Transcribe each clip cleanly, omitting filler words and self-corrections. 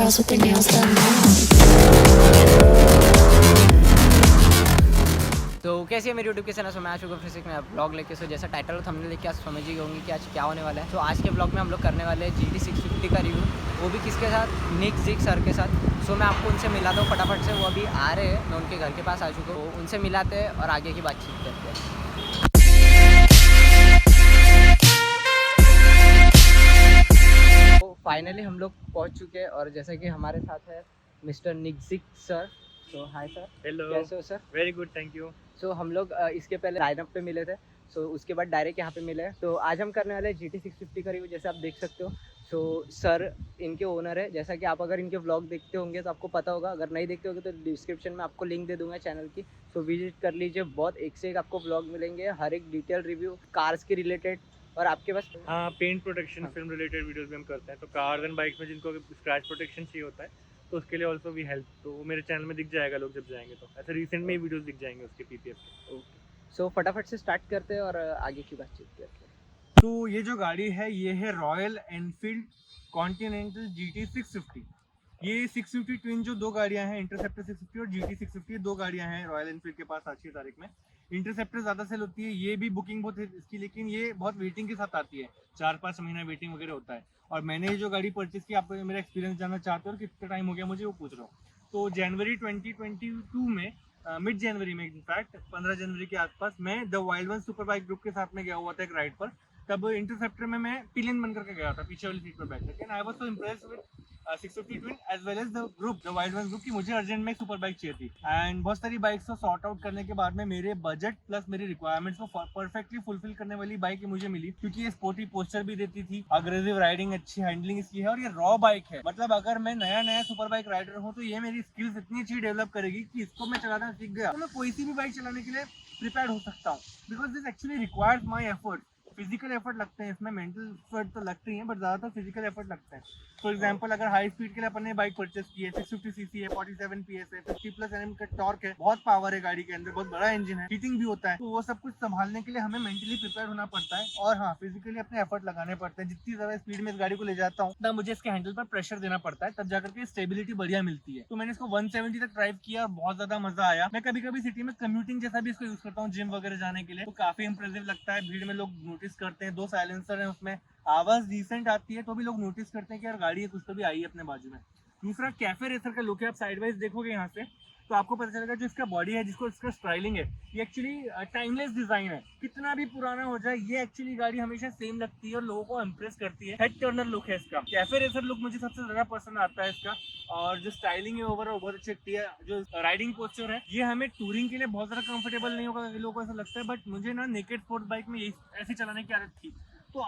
girls with their nails done now. तो कैसी है मेरी यूट्यूब के चैनल से मैं आज शुगर फिजिक्स में ब्लॉग लेके सो जैसा टाइटल और थंबनेल लेके आज समझ ही होंगे कि आज क्या होने वाला है। तो आज के ब्लॉग में हम लोग करने वाले हैं GT 650 का रिव्यू, वो भी किसके साथ, निक जिग सर के साथ। सो मैं आपको उनसे मिलाता हूँ फटाफट से, वो अभी आ रहे हैं, मैं उनके घर के पास आ चुका हूँ, उनसे मिलाते हैं और आगे की बातचीत करते हैं। तो फाइनली हम लोग पहुँच चुके हैं और जैसा कि हमारे साथ है मिस्टर निक जिग सर। तो हाय सर। हेलो। कैसे हो sir? Very good, thank you. So हम लोग इसके पहले लाइनअप पे मिले थे, सो उसके बाद डायरेक्ट यहाँ पे मिले हैं। तो आज हम करने वाले हैं GT 650 का रिव्यू, जैसे आप देख सकते हो। सो सर इनके ओनर है, जैसा कि आप अगर इनके व्लॉग देखते होंगे तो आपको पता होगा, अगर नहीं देखते होंगे तो डिस्क्रिप्शन में आपको लिंक दे दूंगा चैनल की, सो विजिट कर लीजिए। बहुत एक से एक आपको व्लॉग मिलेंगे, हर एक डिटेल रिव्यू कार्स के रिलेटेड। और आपके पास हाँ, पेंट प्रोटेक्शन, हाँ। फिल्म रिलेटेड वीडियोस भी हम करते हैं। तो कार्स एंड बाइक्स में जिनको स्क्रैच प्रोटेक्शन चाहिए होता है तो उसके लिए ऑल्सो वी हेल्प। तो वो मेरे चैनल में दिख जाएगा, लोग जब जाएंगे तो ऐसे रिसेंट में ही वीडियोस दिख जाएंगे उसके PPF के। सो फटाफट से स्टार्ट करते हैं और आगे की बातचीत करते हैं। तो ये जो गाड़ी है ये है रॉयल एनफील्ड कॉन्टिनेंटल GT 650। ये 650 ट्विन जो दो गाड़ियां हैं, इंटरसेप्टर 650 और GT 650, दो गाड़ियां हैं रॉयल एनफील्ड के पास आज की तारीख में। इंटरसेप्टर ज़्यादा सेल होती है, ये भी बुकिंग बहुत है इसकी, लेकिन ये बहुत वेटिंग के साथ आती है, 4-5 महीना वेटिंग वगैरह होता है। और मैंने ये जो गाड़ी परचेस की, आप मेरा एक्सपीरियंस जानना चाहते हो और कितना टाइम हो गया मुझे, वो पूछ रहा हूँ। तो जनवरी 2022 में, मिड जनवरी में, इनफैक्ट 15 जनवरी के आसपास, मैं the wild one super bike group के साथ में गया हुआ था एक राइड पर। तब इंटरसेप्टर में मैं पिलियन बनकर के गया था, पीछे वाली सीट पर बैठ करके। I was so impressed with 650 twin as well as the group, the wild one group, की मुझे अर्जेंट में एक सुपर बाइक चाहिए थी। एंड बहुत सारी बाइक्स को सॉर्ट आउट करने के बाद में मेरे बजट प्लस मेरी रिक्वायरमेंट्स को परफेक्टली फुलफिल करने वाली बाइक मुझे मिली, क्योंकि ये स्पोर्टी पोस्चर भी देती थी, अग्रेसिव राइडिंग, अच्छी हैंडलिंग इसकी है, और ये रॉ बाइक है। मतलब अगर मैं नया नया सुपर बाइक राइडर हूँ तो ये मेरी स्किल्स इतनी अच्छी डेवलप करेगी कि इसको मैं चलाना सीख गया तो मैं कोई सी भी बाइक चलाने के लिए प्रिपेयर हो सकता हूँ। Because this actually requires my effort. Physical effort लगते हैं इसमें, मेंटल एफर्ट तो लगते ही हैं, बट ज़्यादातर फिजिकल एफर्ट लगता है। फॉर एग्जांपल, अगर हाई स्पीड के लिए अपन ने बाइक परचेस की है, 650 सीसी है, 47 PS है, 50+ Nm का टॉर्क है, बहुत पावर है गाड़ी के अंदर, बहुत बड़ा इंजन है, हीटिंग भी होता है, तो वो सब कुछ संभालने के लिए हमें मेंटली प्रिपेयर होना पड़ता है। और हाँ, फिजिकली अपने एफर्ट लगाने पड़ते हैं। जितनी ज्यादा स्पीड में इस गाड़ी को ले जाता हूँ उतना मुझे इसके हैंडल पर प्रेशर देना पड़ता है, तब जाकर के स्टेबिलिटी बढ़िया मिलती है। तो मैंने इसको 170 तक ड्राइव किया, बहुत ज्यादा मजा आया। मैं कभी कभी सिटी में कम्यूटिंग जैसा भी इसको यूज करता हूँ, जिम वगैरह जाने के लिए, तो काफी इंप्रेसिव लगता है। भीड़ में लोग नोटिस करते हैं, 2 साइलेंसर है उसमें, आवाज डिसेंट आती है, तो भी लोग नोटिस करते हैं कि यार गाड़ी है, कुछ तो भी आई है अपने बाजू में। दूसरा, कैफे रेसर का लुक है। आप साइड वाइज देखोगे यहाँ से तो आपको पता चलेगा जो इसका बॉडी है, जिसको इसका स्टाइलिंग है, ये एक्चुअली टाइमलेस डिजाइन है। कितना भी पुराना हो जाए, ये एक्चुअली गाड़ी हमेशा सेम लगती है और लोगों को इंप्रेस करती है। हेड टर्नर लुक है इसका, कैफे रेसर लुक मुझे सबसे ज्यादा पसंद आता है इसका। और जो स्टाइलिंग है ओवरऑल बहुत अच्छी लगती है। जो राइडिंग पोस्चर है, ये हमें टूरिंग के लिए बहुत ज्यादा कंफर्टेबल नहीं होगा, लोगों को ऐसा लगता है, बट मुझे ना नेकेड स्पोर्ट्स बाइक में ऐसी चलाने की आदत थी, तो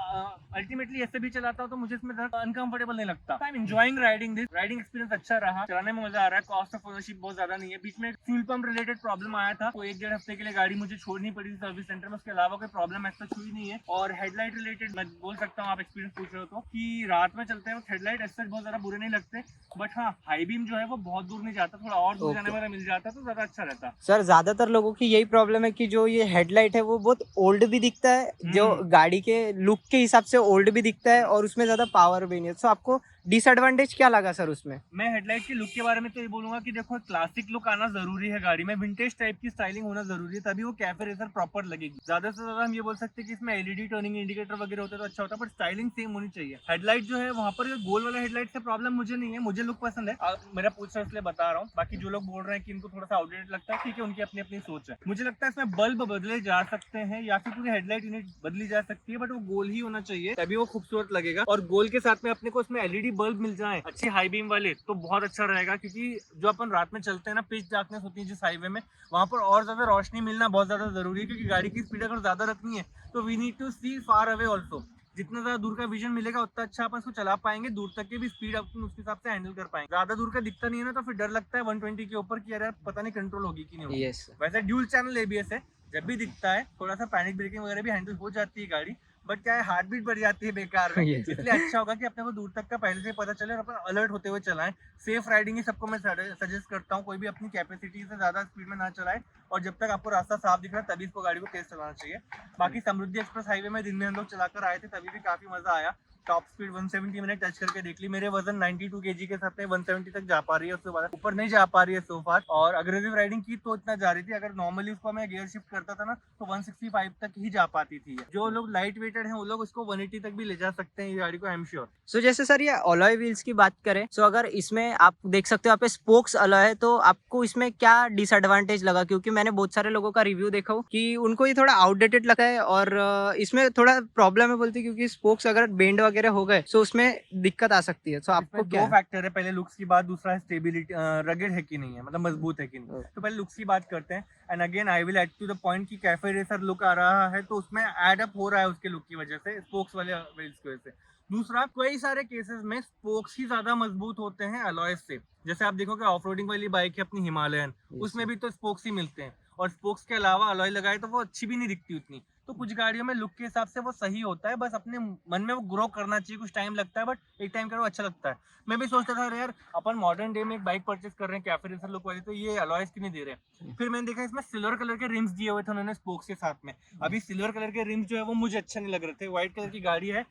अल्टीमेटली ऐसे भी चलाता हूँ तो मुझे इसमें अनकंफर्टेबल नहीं लगता। I am enjoying riding this. Riding experience अच्छा रहा, चलाने में मजा आ रहा है। कॉस्ट ऑफ ओनरशिप बहुत ज्यादा नहीं है। बीच में फ्यूल पंप रिलेटेड प्रॉब्लम आया था, तो 1-1.5 हफ्ते के लिए गाड़ी मुझे छोड़नी पड़ी थी सर्विस सेंटर में। उसके अलावा कोई प्रॉब्लम ऐसा हुई नहीं है। और हेडलाइट रिलेटेड मैं बोल सकता हूँ, आप एक्सपीरियंस पूछ रहे हो तो, कि रात में चलते हैं हेडलाइट ऐसे बहुत ज्यादा बुरे नहीं लगते, बट हाँ, हाई बीम जो है वो बहुत दूर नहीं जाता, थोड़ा और दूर जाने वाला मिल जाता तो ज्यादा अच्छा रहता। सर ज्यादातर लोगों की यही प्रॉब्लम है कि जो ये हेडलाइट है वो बहुत ओल्ड भी दिखता है, जो गाड़ी के लुक के हिसाब से ओल्ड भी दिखता है, और उसमें ज्यादा पावर भी नहीं है। तो आपको डिसएडवांटेज क्या लगा सर उसमें? मैं हेडलाइट के लुक के बारे में तो ये बोलूंगा कि देखो, क्लासिक लुक आना जरूरी है गाड़ी में, विंटेज टाइप की स्टाइलिंग होना जरूरी है, तभी वो कैफे रेसर प्रॉपर लगेगी। ज्यादा से ज्यादा हम ये बोल सकते हैं कि इसमें LED टर्निंग इंडिकेटर वगैरह होता है तो अच्छा होता है, बट स्टाइलिंग सेम होनी चाहिए। हेडलाइट जो है वहाँ पर गोल वाला हेडलाइट से प्रॉब्लम मुझे नहीं है, मुझे लुक पसंद है। मेरा पूछा इसलिए बता रहा हूँ। बाकी जो लोग बोल रहे हैं कि इनको थोड़ा सा आउटडेटेड लगता है, ठीक है, उनकी अपनी अपनी सोच है। मुझे लगता है इसमें बल्ब बदले जा सकते हैं या फिर पूरी हेडलाइट यूनिट बदली जा सकती है, बट वो गोल ही होना चाहिए, तभी वो खूबसूरत लगेगा। और गोल के साथ में अपने को इसमें LED बल्ब मिल जाए अच्छी हाई बीम वाले, तो बहुत अच्छा रहेगा। क्योंकि जो अपन रात में चलते हैं ना, पिच डार्कनेस होती है जिस हाईवे में, वहां पर और ज्यादा रोशनी मिलना बहुत ज्यादा जरूरी है। क्योंकि गाड़ी की स्पीड अगर ज्यादा रखनी है तो we need to see far away also. जितना ज्यादा दूर का विजन मिलेगा उतना अच्छा अपन उसको चला पाएंगे, दूर तक की भी स्पीड अपन उसके हिसाब से हैंडल कर पाएंगे। ज्यादा दूर का दिखता नहीं है ना, तो फिर डर लगता है 120 के ऊपर कि यार पता नहीं कंट्रोल होगी कि नहीं होगी। यस। वैसे ड्यूल चैनल ABS है, जब भी दिखता है थोड़ा सा पैनिक ब्रेकिंग वगैरह भी हैंडल हो जाती है गाड़ी, बट क्या है, हार्ट बीट बढ़ जाती है बेकार में। Yes. इसलिए अच्छा होगा कि अपने को दूर तक का पहले से पता चले और अपन अलर्ट होते हुए चलाएं। सेफ राइडिंग ही सबको मैं सजेस्ट करता हूँ। कोई भी अपनी कैपेसिटी से ज्यादा स्पीड में ना चलाए, और जब तक आपको रास्ता साफ दिख रहा है तभी इसको गाड़ी को तेज चलाना चाहिए। बाकी समृद्धि एक्सप्रेस हाईवे में दिन में हम लोग चलाकर आए थे, तभी भी काफी मजा आया। टॉप स्पीड 170 मैंने टच करके देख ली, मेरे वजन 92 kg के साथ में 170 तक जा पा रही है, उसके बाद ऊपर नहीं जा पा रही है सो फार। और अग्रेसिव राइडिंग की तो इतना जा रही थी, अगर नॉर्मली उसको मैं गियर शिफ्ट करता था ना तो 165 तक ही जा पाती थी। जो लोग लाइट वेटेड हैं वो लोग उसको 180 तक भी ले जा सकते हैं ये गाड़ी को, आई एम श्योर। सो जैसे सर ये अलॉय व्हील्स की बात करें, सो अगर इसमें आप देख सकते हो यहाँ पे स्पोक्स अलॉय है, तो आपको इसमें क्या डिसएडवांटेज लगा? क्योंकि मैंने बहुत सारे लोगों का रिव्यू देखा हो कि उनको ये थोड़ा आउटडेटेड लगता है और इसमें थोड़ा प्रॉब्लम है बोलते, क्योंकि स्पोक्स अगर बेंड वगैरह हो गए तो उसमें दिक्कत आ सकती है। तो आपको दो क्या फैक्टर है, पहले लुक्स की बात, दूसरा है स्टेबिलिटी, रगेड है कि नहीं है, मतलब मजबूत है कि नहीं। तो पहले लुक्स की बात करते हैं। And again I will add to the point कि कैफे रेसर लुक आ रहा है तो उसमें एड अप हो रहा है उसके लुक की वजह से, स्पोक्स वाले व्हील्स की वजह से। दूसरा, कई सारे केसेस में स्पोक्स ही ज्यादा मजबूत होते हैं अलॉयज से। जैसे आप देखोगे ऑफ रोडिंग वाली बाइक है अपनी हिमालयन, उसमें भी तो स्पोक्स ही मिलते हैं, और स्पोक्स के अलावा अलॉय लगाए तो वो अच्छी भी नहीं दिखती उतनी। तो कुछ गाड़ियों में लुक के हिसाब से वो सही होता है, बस अपने मन में वो ग्रो करना चाहिए, कुछ टाइम लगता है, बट एक टाइम करो अच्छा लगता है। मैं भी सोचता था यार अपन मॉडर्न डे में एक बाइक परचेस कर रहे हैं कैफे रेसर लुक वाली, तो ये अलॉयज क्यों नहीं दे रहे हैं। फिर मैंने देखा इसमें सिल्वर कलर के रिम्स दिए हुए थे उन्होंने स्पोक्स के साथ में। अभी सिल्वर कलर के रिम्स जो है वो मुझे अच्छे नहीं लग रहे थे। व्हाइट कलर की गाड़ी है,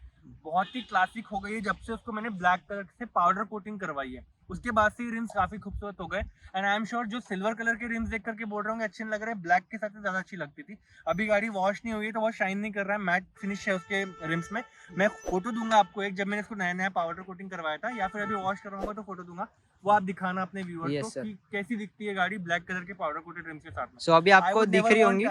बहुत ही क्लासिक हो गई है जब से उसको मैंने ब्लैक कलर से पाउडर कोटिंग करवाई है, उसके बाद से रिम्स काफी खूबसूरत हो गए। एंड आई एम श्योर जो सिल्वर कलर के रिम्स देख करके बोल रहे होंगे अच्छे नहीं लग रहे, ब्लैक के साथ ज्यादा अच्छी लगती थी। अभी गाड़ी वॉश नहीं हुई है तो वो शाइन नहीं कर रहा है, मैट फिनिश है उसके रिम्स में। मैं फोटो दूंगा आपको एक, जब मैंने इसको नया नया पाउडर कोटिंग करवाया था, या फिर अभी वॉश करवाऊंगा तो फोटो दूंगा, वो आप दिखाना अपने व्यूअर्स को कि कैसी दिखती है गाड़ी ब्लैक कलर के पाउडर कोटेड रिम्स के साथ में। सो अभी आपको दिख रही होंगी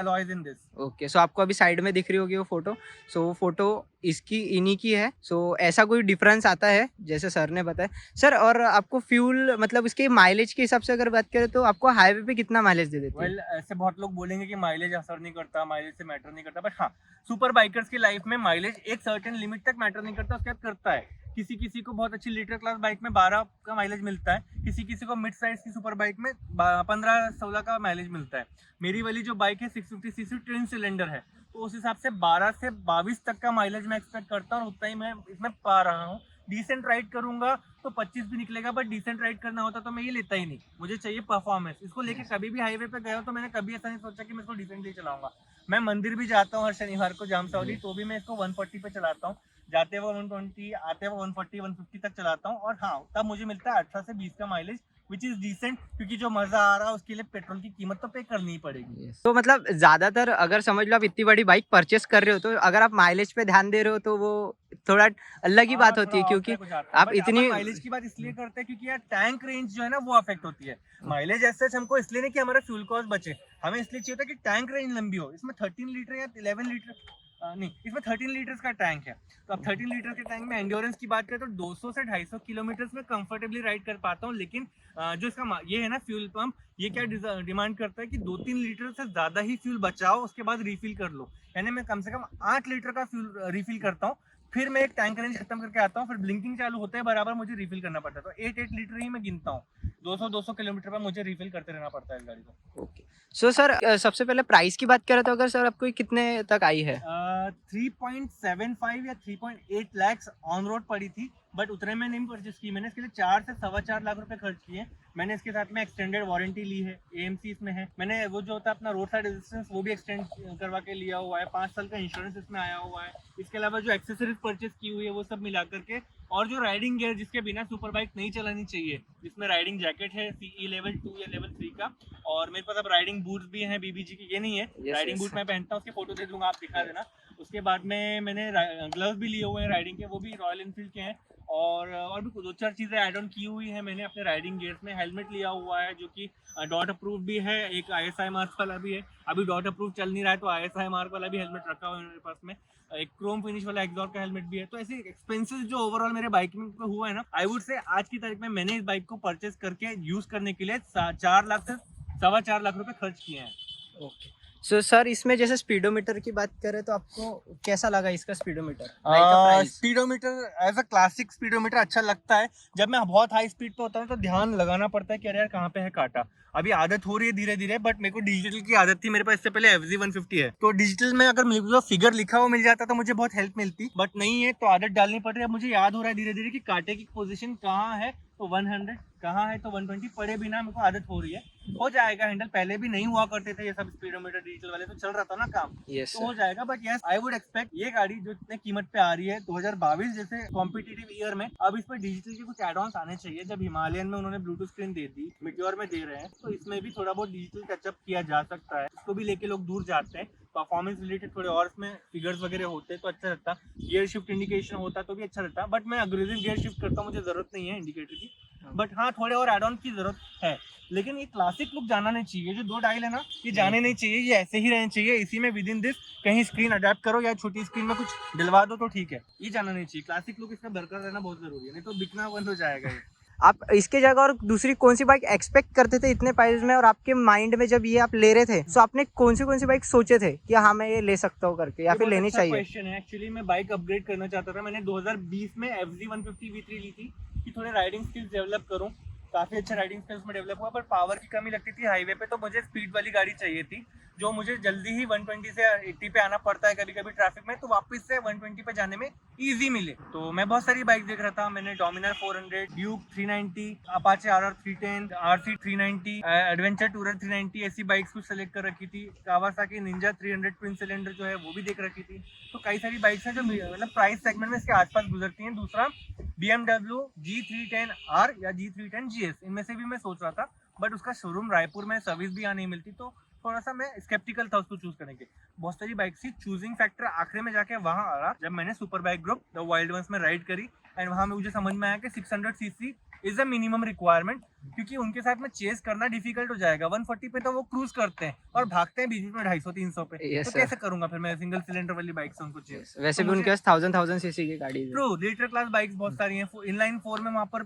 ओके, सो आपको अभी साइड में दिख रही होगी वो फोटो। सो वो फोटो इसकी इन्हीं की है। सो ऐसा कोई डिफरेंस आता है जैसे सर ने बताया। सर और आपको फ्यूल मतलब इसके माइलेज के हिसाब से अगर बात करें तो आपको हाईवे पे कितना माइलेज दे देती है? ऐसे बहुत लोग बोलेंगे कि माइलेज असर नहीं करता, माइलेज से मैटर नहीं करता, बट हाँ, सुपर बाइकर्स की लाइफ में माइलेज एक सर्टेन लिमिट तक मैटर नहीं करता, उसके बाद करता है। किसी किसी को बहुत अच्छी लीटर क्लास बाइक में 12 का माइलेज मिलता है, किसी किसी को मिड साइज की सुपर बाइक में 15-16 का माइलेज मिलता है। मेरी वाली जो बाइक है 650 सीसी ट्विन सिलेंडर है, तो उस हिसाब से 12 से 22 तक का माइलेज मैं एक्सपेक्ट करता हूँ, और उतना ही मैं इसमें पा रहा हूँ। डिसेंट राइड करूंगा तो 25 भी निकलेगा, बट डिसेंट राइड करना होता तो मैं ये लेता ही नहीं, मुझे चाहिए परफॉर्मेंस। इसको लेके कभी भी हाईवे पे गया हो तो मैंने कभी ऐसा नहीं सोचा कि मैं इसको डिसेंटली चलाऊंगा। मैं मंदिर भी जाता हूँ हर शनिवार को जामसौली, तो भी मैं इसको 140 पे चलाता हूँ, जाते हुए 120, आते हुए 140-150 तक चलाता हूँ, और हाँ तब मुझे मिलता है 18 से 20 का माइलेज, विच इज डिसेंट, क्योंकि जो मजा आ रहा है उसके लिए पेट्रोल की कीमत तो पे करनी ही पड़ेगी। तो मतलब ज्यादातर अगर समझ लो आप इतनी बड़ी बाइक परचेस कर रहे हो, तो अगर आप माइलेज पे ध्यान दे रहे हो तो वो थोड़ा अलग ही बात होती है, क्योंकि आप इतनी माइलेज की बात इसलिए करते हैं क्योंकि यार टैंक रेंज जो है ना वो अफेक्ट होती है। माइलेज ऐसे हमको इसलिए नहीं कि हमारा फ्यूल कॉस्ट बचे, हमें इसलिए चाहिए था कि टैंक रेंज लंबी हो। इसमें 13 लीटर या 11 लीटर नहीं, इसमें 13 लीटर्स का टैंक है। तो अब 13 लीटर के टैंक में एंड्योरेंस की बात करें तो 200 से 250 किलोमीटर में कंफर्टेबली राइड कर पाता हूँ। लेकिन जो इसका ये है ना फ्यूल पंप, ये क्या डिमांड करता है कि 2-3 लीटर से ज्यादा ही फ्यूल बचाओ, उसके बाद रिफिल कर लो। यानी मैं कम से कम 8 लीटर का फ्यूल रिफिल करता हूँ, फिर मैं एक टैंक रेंज खत्म करके आता हूँ, फिर ब्लिंकिंग चालू होते हैं बराबर मुझे रिफिल करना पड़ता है। तो 8 लीटर ही मैं गिनता हूँ, 200 किलोमीटर पर मुझे रिफिल करते रहना पड़ता है इस गाड़ी को। ओके। सो सर सबसे पहले प्राइस की बात करें तो अगर सर आपको कितने तक आई है? 3.75 या 3.8 लाख ऑन रोड पड़ी थी, बट उतने में नहीं परचेस की मैंने। इसके लिए 4 से 4.25 लाख रुपए खर्च किए। मैंने इसके साथ में एक्सटेंडेड वारंटी ली है, AMC इसमें है। मैंने वो जो होता है अपना रोड साइड रेजिस्टेंस वो भी एक्सटेंड करवा के लिया हुआ है, 5 साल का इंश्योरेंस इसमें आया हुआ है। इसके अलावा जो एक्सेसरीज परचेस की हुई है वो सब मिला करके, और जो राइडिंग गियर जिसके बिना सुपर बाइक नहीं चलानी चाहिए, जिसमें राइडिंग जैकेट है CE लेवल 2 या लेवल 3 का, और मेरे पास अब राइडिंग बूट्स भी हैं BBG की, ये नहीं है राइडिंग बूट मैं पहनता हूँ, उसके फोटो दे दूंगा, आप दिखा देना। उसके बाद में मैंने ग्लव्स भी लिए हुए हैं राइडिंग के, वो भी रॉयल एनफील्ड के हैं, और भी 2-4 चीज़ें ऐड ऑन की हुई है मैंने अपने राइडिंग गियर्स में। हेलमेट लिया हुआ है जो कि डॉट अप्रूव भी है, एक ISI मार्क वाला भी है। अभी डॉट अप्रूव चल नहीं रहा है तो ISI मार्क वाला भी हेलमेट रखा हुआ है मेरे पास में। एक क्रोम फिनिश वाला एग्जॉस्ट का हेलमेट भी है। तो ऐसे एक्सपेंसेस जो ओवरऑल मेरे बाइकिंग पे हुआ है ना, आई वुड से आज की तारीख में मैंने इस बाइक को परचेस करके यूज करने के लिए 4 लाख से 4.25 लाख रुपए खर्च किए हैं। ओके। सो सर इसमें जैसे स्पीडोमीटर की बात करें तो आपको कैसा लगा इसका speedometer? Speedometer as a classic speedometer अच्छा लगता है। जब मैं बहुत हाई स्पीड पे होता हूँ तो ध्यान लगाना पड़ता है कि अरे यार कहाँ पे है कांटा। अभी आदत हो रही है धीरे धीरे, बट मेरे को डिजिटल की आदत थी। मेरे पास इससे पहले FZ 150 है, तो डिजिटल में अगर मेरे को फिगर लिखा हुआ मिल जाता तो मुझे बहुत हेल्प मिलती, बट नहीं है तो आदत डालनी पड़ रही है। अब मुझे याद हो रहा है धीरे धीरे कि कांटे की पोजीशन कहाँ है तो 100 कहाँ है तो 120, पड़े बिना मेरे को आदत हो रही है। हो जाएगा हैंडल, पहले भी नहीं हुआ करते थे ये सब स्पीडोमीटर डिजिटल वाले, तो चल रहा था ना काम, तो हो जाएगा। But yes, I would expect ये गाड़ी जो इतने कीमत पे आ रही है 2022 जैसे कॉम्पिटिटिव ईयर में, अब इस पर डिजिटल के कुछ एड ऑन्स आने चाहिए। जब हिमालयन में उन्होंने ब्लूटूथ स्क्रीन दे दी, मिट्योर में दे रहे हैं, तो इसमें भी थोड़ा बहुत डिजिटल टचअप किया जा सकता है। इसको भी लेके लोग दूर जाते हैं। परफॉर्मेंस रिलेटेड थोड़े और इसमें फिगर्स वगैरह होते तो अच्छा रहता, गियर शिफ्ट इंडिकेशन होता तो भी अच्छा रहता, बट मैं अग्रेसिव गियर शिफ्ट करता हूँ, मुझे जरूरत नहीं है इंडिकेटर की। बट हाँ, थोड़े और एड ऑन की जरूरत है, लेकिन ये क्लासिक लुक जाना नहीं चाहिए। जो 2 डायल है ना, ये जाने नहीं चाहिए, ये ऐसे ही रहने चाहिए। इसी में विद इन दिस कहीं स्क्रीन अडेप्ट करो या छोटी स्क्रीन में कुछ दिलवा दो तो ठीक है, ये जाना नहीं चाहिए। क्लासिक लुक इसका बरकरार रहना बहुत जरूरी है, नहीं तो बिकना बंद हो जाएगा ये। आप इसके जगह और दूसरी कौन सी बाइक एक्सपेक्ट करते थे इतने प्राइस में, और आपके माइंड में जब ये आप ले रहे थे तो आपने कौन सी बाइक सोचे थे कि हाँ मैं ये ले सकता हूँ करके, या फिर लेनी चाहिए? क्वेश्चन है। एक्चुअली मैं बाइक अपग्रेड करना चाहता था। मैंने 2020 में FZ 150 V3 ली थी कि थोड़े राइडिंग स्किल्स डेवलप करूँ। काफी अच्छा राइडिंग स्किल्स में डेवलप हुआ, पर पावर की कमी लगती थी हाईवे पे, तो मुझे स्पीड वाली गाड़ी चाहिए थी, जो मुझे जल्दी ही 120 से 80 पे आना पड़ता है कभी कभी ट्रैफिक में, तो वापस से 120 पे जाने में इजी मिले। तो मैं बहुत सारी बाइक देख रहा था। मैंने Dominar 400, Duke 390, Apache RR 310, RC 390, adventure tourer 390, ऐसी बाइक्स कुछ सेलेक्ट कर रखी थी। कावासाकी निंजा 300 ट्विन सिलेंडर जो है वो भी देख रखी थी। तो कई सारी बाइक्स हैं जो मतलब प्राइस सेगमेंट में इसके आसपास गुजरती हैं। दूसरा BMW G310R या G310 GS, इनमें से भी मैं सोच रहा था, बट उसका शोरूम रायपुर में, सर्विस भी यहाँ नहीं मिलती, तो थोड़ा सा मैं स्केप्टिकल था उसको चूज करने के। बहुत सारी बाइक थी, चूजिंग फैक्टर आखिर में जाके वहां आ रहा जब मैंने super bike group the wild ones में राइड करी, एंड वहां मुझे समझ में आया कि 600 CC is a minimum requirement, क्योंकि उनके साथ में चेस करना डिफिकल्ट हो जाएगा। 140 पे तो वो क्रूज करते हैं और भागते हैं बीच में 250-300 पे, तो कैसे करूंगा फिर मैं सिंगल सिलेंडर वाली बाइक से उनको चेस? वैसे तो भी उनके पास 1000 सीसी की गाड़ी है। ट्रू, लीटर क्लास बाइक्स बहुत सारी हैं। इनलाइन 4 में वहाँ पर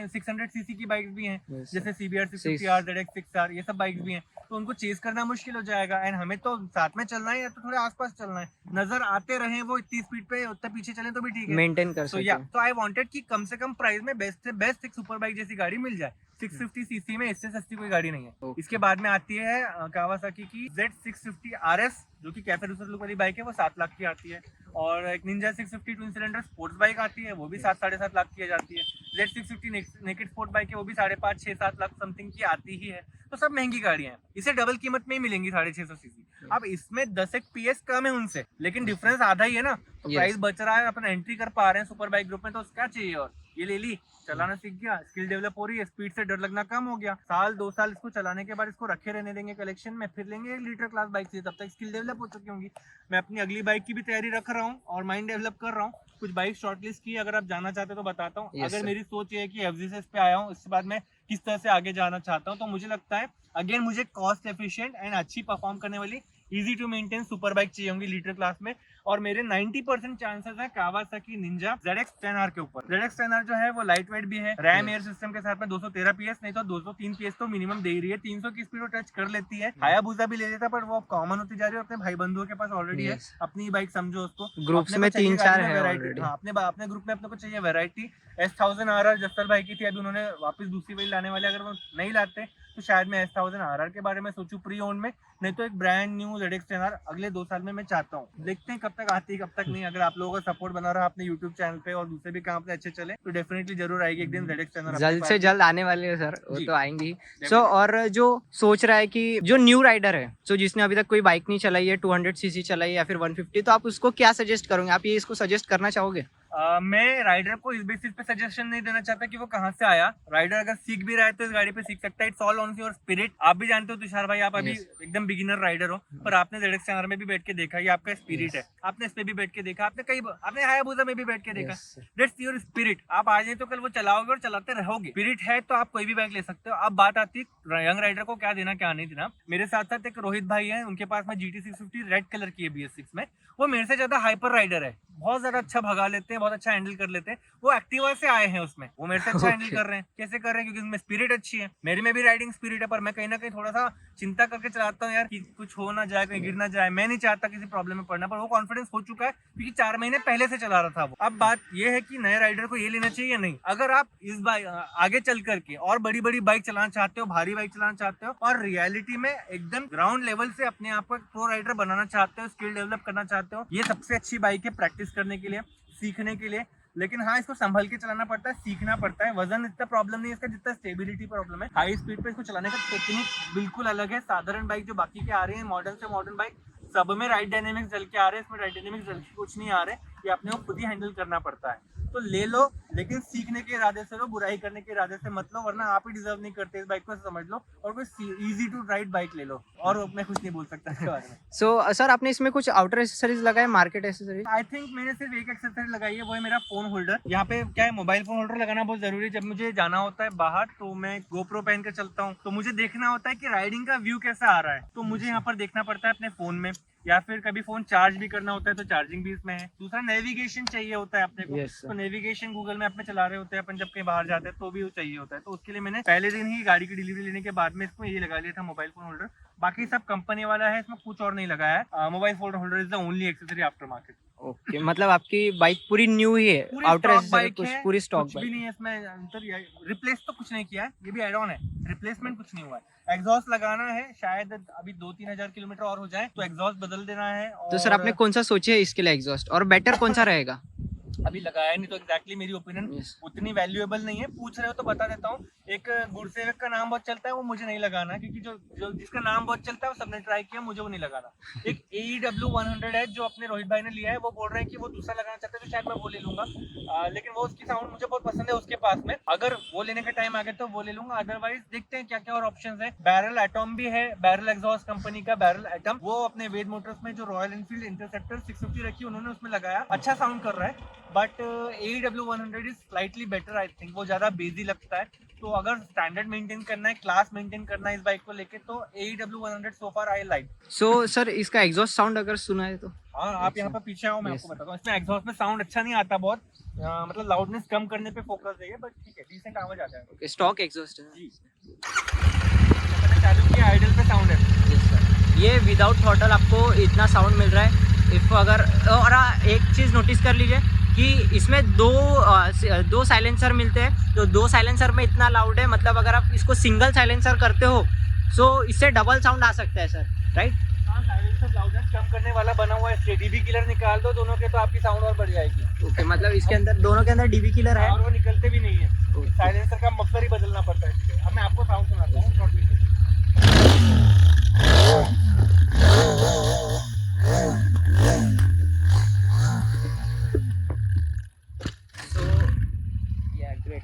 600 सीसी की बाइक्स भी हैं, जैसे CBR 650R, ZX 6R, ये सब बाइक्स भी हैं, तो उनको चेस करना मुश्किल हो जाएगा। एंड हमें तो साथ में चलना है या तो थोड़े आसपास चलना है, नजर आते रहे वो इतनी स्पीड पे, उतना पीछे चले तो भी ठीक है, मेंटेन कर सके। तो आई वांटेड कि कम से कम प्राइस में बेस्ट से बेस्ट एक सुपर बाइक जैसी गाड़ी मिल जाए। 650 सीसी में इससे सस्ती कोई गाड़ी नहीं है। इसके बाद में आती है कावासाकी की Z650 RS, जो कि कैफे रूसर लुक वाली बाइक है, वो 7 लाख की आती है। और एक Ninja 650 twin cylinder sports bike आती है, वो भी 7-7.5 लाख की जाती है। Z650 नेकेड स्पोर्ट बाइक है, वो भी 5.5-6-7 लाख समथिंग की आती ही है। तो सब महंगी गाड़ियां हैं, इसे डबल कीमत में ही मिलेंगी 650 सीसी। अब इसमें 10 PS कम है उनसे, लेकिन डिफरेंस आधा ही है ना, तो प्राइस बच रहा है, अपन एंट्री कर पा रहे हैं सुपर बाइक ग्रुप में, तो क्या चाहिए और? ये ले ली, चलाना सीख गया, स्किल डेवलप हो रही है, स्पीड से डर लगना कम हो गया। 1-2 साल इसको चलाने के बाद इसको रखे रहने देंगे कलेक्शन में, फिर लेंगे 1 लीटर क्लास बाइक से, तब तक स्किल डेवलप हो चुकी होंगी। मैं अपनी अगली बाइक की भी तैयारी रख रहा हूँ और माइंड डेवलप कर रहा हूँ। कुछ बाइक शॉर्टलिस्ट की, अगर आप जाना चाहते हो तो बताता हूँ। अगर मेरी सोच ये है कि FZ से इस पे आया हूँ, इसके बाद मैं किस तरह से आगे जाना चाहता हूँ, तो मुझे लगता है अगेन मुझे कॉस्ट एफिशिएंट एंड अच्छी परफॉर्म करने वाली easy to maintain super bike चाहिए होंगी लीटर क्लास में। और मेरे 90% चांसेस है कावासाकी निंजा ZX10R के ऊपर। ZX10R जो है वो लाइट वेट भी है, रैम एयर सिस्टम के साथ में 213 PS, नहीं तो 203 PS तो मिनिमम दे ही रही है। 300 की स्पीड टच कर लेती है। हायाबुसा भी ले लेता, पर वो कॉमन होती जा रही है, अपने भाई बंधुओं के पास ऑलरेडी है। अपनी बाइक समझो उसको, ग्रुप्स में 3-4 है ऑलरेडी। हाँ, अपने ग्रुप में अपने को चाहिए वैरायटी। S1000RR जस्टर भाई की थी, अभी उन्होंने वापस दूसरी वाली लाने वाले, अगर वो नहीं लाते तो शायद मैं S1000RR के बारे में सोचूं प्री ओन में, नहीं तो एक ब्रांड न्यू ZX10R अगले 2 साल में मैं चाहता हूँ। देखते हैं कब तक आती है कब तक नहीं। अगर आप लोगों का सपोर्ट बना रहा अपने YouTube चैनल पे और दूसरे भी काम पे अच्छे चले, तो डेफिनेटली जरूर आएगी एक दिन ZX10R। जल्द से जल्द आने वाले है सर, वो तो आएंगी। सो और जो सोच रहा है कि जो न्यू राइडर है, सो जिसने अभी तक कोई बाइक नहीं चलाई है, 200 सीसी चलाई है या फिर 150, तो आप उसको क्या सजेस्ट करोगे? आप ये इसको सजेस्ट करना चाहोगे? मैं राइडर को इस बेसिस पे सजेशन नहीं देना चाहता कि वो कहाँ से आया। राइडर अगर सीख भी रहा है तो इस गाड़ी पे सीख सकता है। It's all on your spirit. आप भी जानते हो तुषार भाई, आप अभी एकदम बिगिनर राइडर हो, पर आपने ZX10R में भी बैठ के देखा, ये आपका स्पिरिट है। आपने इस पे भी बैठ के देखा, आपने हायाबुसा में भी बैठ के देखा। That's your spirit. आप आज नहीं तो कल वो चलाओगे और चलाते रहोगे। स्पिरिट है तो आप कोई भी बाइक ले सकते हो। अब बात आती है यंग राइडर को क्या देना क्या नहीं देना। मेरे साथ साथ एक रोहित भाई है, उनके पास में GT 650 रेड कलर की है BS6 में। वो मेरे से ज्यादा हाइपर राइडर है, बहुत ज्यादा अच्छा भगा लेते हैं। में बहुत अच्छा हैंडल कर लेते हैं, वो एक्टिवा से आए हैं उसमें, वो मेरे से अच्छा हैंडल Okay. कर रहे हैं। कैसे कर रहे हैं? क्योंकि उसमें स्पिरिट अच्छी है, मेरे में भी राइडिंग स्पिरिट है, पर मैं कहीं ना कहीं थोड़ा सा चिंता करके चलाता हूँ यार कि कुछ हो ना जाए, कहीं गिर ना जाए। मैं नहीं चाहता किसी प्रॉब्लम में पड़ना, पर वो कॉन्फिडेंस हो चुका है क्योंकि 4 महीने पहले से चला रहा था वो। अब बात ये है कि नए राइडर को ये लेना चाहिए या नहीं। अगर आप इस बाइक आगे चल करके और बड़ी बड़ी बाइक चलाना चाहते हो, भारी बाइक चलाना चाहते हो और रियलिटी में एकदम ग्राउंड लेवल से अपने आप को एक प्रो राइडर बनाना चाहते हो, स्किल डेवलप करना चाहते हो, ये सबसे अच्छी बाइक है प्रैक्टिस करने के लिए, सीखने के लिए। लेकिन हाँ, इसको संभल के चलाना पड़ता है, सीखना पड़ता है। वजन इतना प्रॉब्लम नहीं है इसका जितना स्टेबिलिटी प्रॉब्लम है। हाई स्पीड पे इसको चलाने का टेक्निक बिल्कुल अलग है। साधारण बाइक जो बाकी के आ रहे हैं, मॉडर्न से मॉडर्न बाइक, सब में राइड डायनेमिक्स चल के आ रहे हैं, इसमें राइड डायनेमिक्स चल के कुछ नहीं आ रहे, ये अपने को खुद ही हैंडल करना पड़ता है। तो ले लो, लेकिन सीखने के इरादे से लो, बुराई करने के इरादे से मत लो, वरना आप ही डिजर्व नहीं करते इस बाइक को, समझ लो। और कोई इजी टू राइड बाइक ले लो, और मैं कुछ नहीं बोल सकता इसके बारे में। सो सर आपने इसमें कुछ आउटर एसेसरीज लगाए, मार्केट एसेसरीज? आई थिंक मैंने सिर्फ एक एक्सेसरी लगाई है, वो है मेरा फोन होल्डर। यहाँ पे क्या है, मोबाइल फोन होल्डर लगाना बहुत जरूरी है। जब मुझे जाना होता है बाहर तो मैं गोप्रो पहन कर चलता हूँ, तो मुझे देखना होता है कि राइडिंग का व्यू कैसा आ रहा है, तो मुझे यहाँ पर देखना पड़ता है अपने फोन में। या फिर कभी फोन चार्ज भी करना होता है तो चार्जिंग भी इसमें है। दूसरा नेविगेशन चाहिए होता है अपने को, Yes, sir. तो नेविगेशन गूगल मैप में चला रहे होते हैं अपन, जब कहीं बाहर जाते हैं तो भी वो चाहिए होता है। तो उसके लिए मैंने पहले दिन ही गाड़ी की डिलीवरी लेने के बाद में इसको ये लगा लिया था, मोबाइल फोन होल्डर। बाकी सब कंपनी वाला है, इसमें कुछ और नहीं लगाया है। Mobile phone holder is the only accessory after market. Okay, मतलब आपकी बाइक पूरी न्यू ही है, पूरी आउटर स्टॉक एसेसरी बाइक कुछ है, पूरी स्टॉक कुछ भी बाइक? नहीं है इसमें अंतर। रिप्लेस तो कुछ नहीं किया है, ये भी एड ऑन है, रिप्लेसमेंट कुछ नहीं हुआ है। एग्जॉस्ट लगाना है, शायद अभी 2-3 हजार किलोमीटर और हो जाए तो एग्जॉस्ट बदल देना है। तो सर आपने कौन सा सोचे है इसके लिए एग्जॉस्ट, और बेटर कौन सा रहेगा? अभी लगाया नहीं तो एग्जैक्टली मेरी ओपिनियन Yes. उतनी वैल्यूएबल नहीं है। पूछ रहे हो तो बता देता हूँ। एक गुरसेवक का नाम बहुत चलता है, वो मुझे नहीं लगाना, क्योंकि जो जिसका नाम बहुत चलता है वो सबने ट्राई किया, मुझे वो नहीं लगाना। एक AEW 100 है जो अपने रोहित भाई ने लिया है, वो बोल रहे हैं कि वो दूसरा लगाना चाहते हैं, तो शायद मैं वो ले लूंगा। लेकिन वो उसकी साउंड मुझे बहुत पसंद है उसके पास में, अगर वो लेने का टाइम आ गया तो वो ले लूंगा। अदरवाइज देखते हैं क्या क्या और ऑप्शन है। बैरल एटॉम भी है, बैरल एग्जॉस्ट कंपनी का बैरल एटम, वो अपने वेद मोटर्स में जो रॉयल एनफील्ड इंटरसेप्टर 650 रखी उन्होंने उसमें लगाया, अच्छा साउंड कर रहा है। But AEW 100 is slightly better, I think वो ज्यादा बेजी लगता है। तो अगर स्टैंडर्ड मेंटेन करना है, क्लास मेंटेन करना है इस बाइक को लेके, तो AEW 100 so far I like. So sir इसका एग्जॉस्ट साउंड अगर सुना है तो? हाँ, आप यहाँ पर पीछे आओ, मैं Yes. आपको बताता हूँ। इसमें एग्जॉस्ट में साउंड अच्छा नहीं आता बहुत, मतलब लाउडनेस कम करने पे फोकस देंगे, बट ठीक है, डिसेंट आवाज आ जाएगा। स्टॉक एग्जॉस्ट है जी, मैंने चालू किया, आइडल पे साउंड है। Yes, sir. ये विदाउट थ्रॉटल आपको इतना साउंड मिल रहा है। इफ अगर और एक चीज़ नोटिस कर लीजिए कि इसमें दो साइलेंसर मिलते हैं, तो 2 साइलेंसर में इतना लाउड है, मतलब अगर आप इसको सिंगल साइलेंसर करते हो सो इससे डबल साउंड आ सकता है सर, राइट? हाँ, साइलेंसर लाउडनेस कम करने वाला बना हुआ है। डीबी किलर निकाल दो दोनों के, तो आपकी साउंड और बढ़ जाएगी। ओके, मतलब इसके अंदर दोनों के अंदर डीबी किलर है और वो निकलते भी नहीं है, साइलेंसर का मफलर ही बदलना पड़ता है। अब मैं आपको साउंड सुनाता हूँ शॉर्ट वीडियो। ग्रेट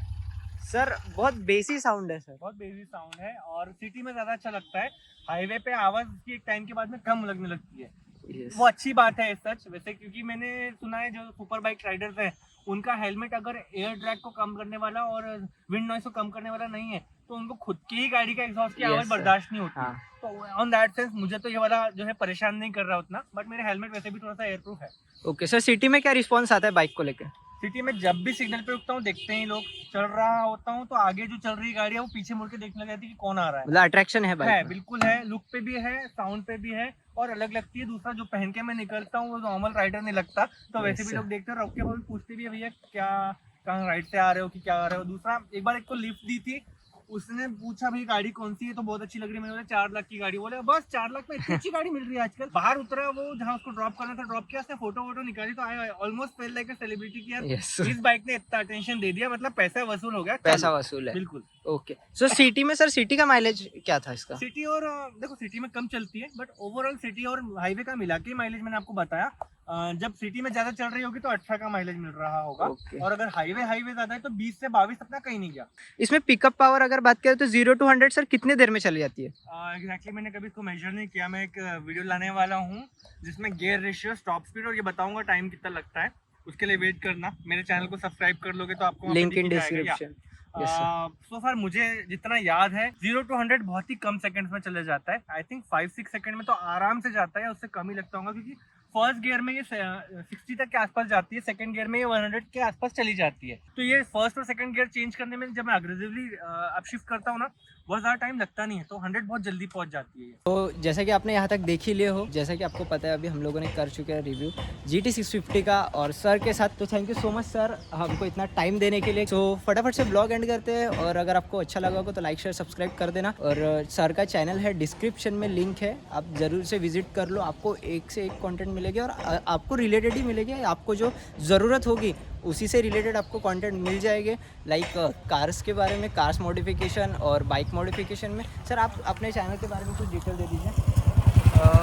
सर, बहुत बेसी साउंड है सर। बहुत बेसिक साउंड है, और सिटी में ज्यादा अच्छा लगता है। हाईवे पे आवाज की एक टाइम के बाद में कम लगने लगती है। Yes. वो अच्छी बात है सच वैसे, क्योंकि मैंने सुना है जो सुपर बाइक राइडर्स हैं उनका हेलमेट अगर एयर ड्रैग को कम करने वाला और विंड नॉइस को कम करने वाला नहीं है, तो उनको खुद की ही गाड़ी का एग्जॉस्ट की आवाज Yes, sir. बर्दाश्त नहीं होती। हाँ. तो ऑन दैट सेंस मुझे तो ये वाला जो है परेशान नहीं कर रहा उतना, बट मेरे हेलमेट वैसे भी थोड़ा सा एयर प्रूफ है। ओके सर, सिटी में क्या रिस्पॉन्स आता है बाइक को लेकर? सिटी में जब भी सिग्नल पे रुकता हूँ, देखते हैं लोग, चल रहा होता हूँ तो आगे जो चल रही गाड़ी है वो पीछे मुड़ के देखने लग जाती है कि कौन आ रहा है। मतलब अट्रैक्शन है बाइक में? बिल्कुल है, लुक पे भी है, साउंड पे भी है, और अलग लगती है। दूसरा जो पहन के मैं निकलता हूँ वो नॉर्मल राइडर नहीं लगता, तो वैसे Yes, भी sir. लोग देखते हैं, रोक के वो भी पूछते भी है, भैया क्या कहाँ राइड से आ रहे हो कि क्या आ रहे हो। दूसरा, एक बार एक को लिफ्ट दी थी, उसने पूछा भाई गाड़ी कौन सी है, तो बहुत अच्छी लग रही है। मैंने बोला 4 लाख की गाड़ी। बोले बस 4 लाख में इतनी अच्छी गाड़ी मिल रही है आजकल। बाहर उतरा वो जहाँ उसको ड्रॉप करना था, ड्रॉप किया, उसने फोटो वोटो निकाली, तो I almost fail like a celebrity की यार Yes, sir. इस बाइक ने इतना अटेंशन दे दिया, मतलब पैसा वसूल हो गया। पैसा वसूल है, बिल्कुल। ओके। सो सिटी में सर, सिटी का माइलेज क्या था इसका? सिटी और देखो, सिटी में कम चलती है, बट ओवरऑल सिटी और हाईवे का मिला के माइलेज मैंने आपको बताया। जब सिटी में ज्यादा चल रही होगी तो 18 का माइलेज मिल रहा होगा। Okay. और अगर हाईवे ज्यादा है तो 20 से 22 अपना कहीं नहीं गया। इसमें पिकअप पावर अगर बात करें तो 0 to 100 सर कितने देर में चली जाती है? एग्जैक्टली मैंने कभी इसको मेजर नहीं किया। मैं एक वीडियो लाने वाला हूँ जिसमें गियर रेशियो, स्टॉप स्पीड और ये बताऊंगा टाइम कितना लगता है। उसके लिए वेट करना, मेरे चैनल को सब्सक्राइब कर लोगे तो आपको लिंक इन डिस्क्रिप्शन। सो फार मुझे जितना याद है 0 to 100 बहुत ही कम सेकंड्स में चले जाता है। आई थिंक 5-6 सेकंड में तो आराम से जाता है, उससे कम ही लगता होगा, क्योंकि फर्स्ट गियर में ये 60 तक के आसपास जाती है, सेकंड गियर में ये 100 के आसपास चली जाती है। तो ये फर्स्ट और सेकंड गियर चेंज करने में जब मैं अग्रेसिवली अब शिफ्ट करता हूँ ना, बहुत ज़्यादा टाइम लगता नहीं है, तो 100 बहुत जल्दी पहुँच जाती है ये। तो जैसा कि आपने यहाँ तक देख ही लिए हो, जैसा कि आपको पता है अभी हम लोगों ने कर चुके हैं रिव्यू GT 650 का और सर के साथ। तो thank you so much sir हमको इतना टाइम देने के लिए। तो फटाफट से ब्लॉग एंड करते हैं, और अगर आपको अच्छा लगा हो तो लाइक शेयर सब्सक्राइब कर देना। और सर का चैनल है, डिस्क्रिप्शन में लिंक है, आप ज़रूर से विजिट कर लो। आपको एक से एक कंटेंट मिलेगी और आपको रिलेटेड ही मिलेगी। आपको जो ज़रूरत होगी उसी से रिलेटेड आपको कंटेंट मिल जाएंगे, लाइक कार्स के बारे में, कार्स मॉडिफिकेशन और बाइक मॉडिफिकेशन में। सर आप अपने चैनल के बारे में कुछ डिटेल दे दीजिए।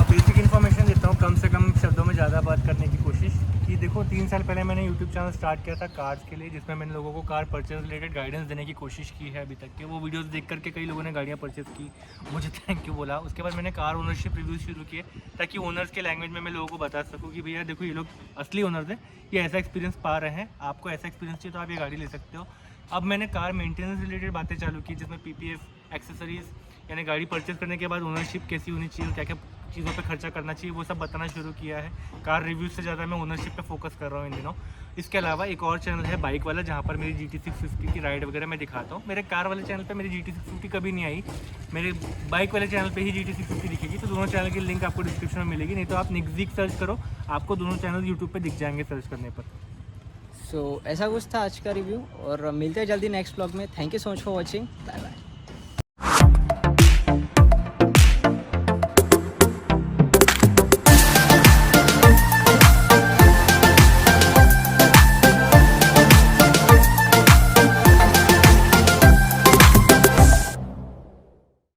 बेसिक इन्फॉर्मेशन देता हूँ, कम से कम शब्दों में ज़्यादा बात करने की कोशिश की। देखो 3 साल पहले मैंने यूट्यूब चैनल स्टार्ट किया था कार्स के लिए, जिसमें मैंने लोगों को कार परचेज रिलेटेड गाइडेंस देने की कोशिश की है अभी तक के। वो वीडियोस देख करके कई लोगों ने गाड़ियाँ परचेज की, मुझे थैंक यू बोला। उसके बाद मैंने कार ओनरशिप रिव्यूज़ शुरू किए, ताकि ओनर्स के लैंग्वेज में मैं लोगों को बता सकूँ कि भैया देखो ये लोग असली ओनर्स हैं, ये ऐसा एक्सपीरियंस पा रहे हैं, आपको ऐसा एक्सपीरियंस चाहिए तो आप ये गाड़ी ले सकते हो। अब मैंने कार मेंटेनेंस रिलेटेड बातें चालू की, जिसमें PPF एक्सेसरीज़, यानी गाड़ी परचेज करने के बाद ओनरशिप कैसी होनी चाहिए, क्या क्या चीज़ों पे खर्चा करना चाहिए, वो सब बताना शुरू किया है। कार रिव्यूज़ से ज़्यादा मैं ओनरशिप पे फोकस कर रहा हूँ इन दिनों। इसके अलावा एक और चैनल है बाइक वाला, जहाँ पर मेरी GT 650 की राइड वगैरह मैं दिखाता हूँ। मेरे कार वाले चैनल पे मेरी GT 650 कभी नहीं आई, मेरे बाइक वाले चैनल पे ही GT 650 दिखेगी। तो दोनों चैनल की लिंक आपको डिस्क्रिप्शन में मिलेगी, नहीं तो आप निक्जिक सर्च करो, आपको दोनों चैनल यूट्यूब पर दिख जाएंगे सर्च करने पर। सो ऐसा कुछ था आज का रिव्यू, और मिलते हैं जल्दी नेक्स्ट ब्लॉग में। Thank you so much for watching, bye bye.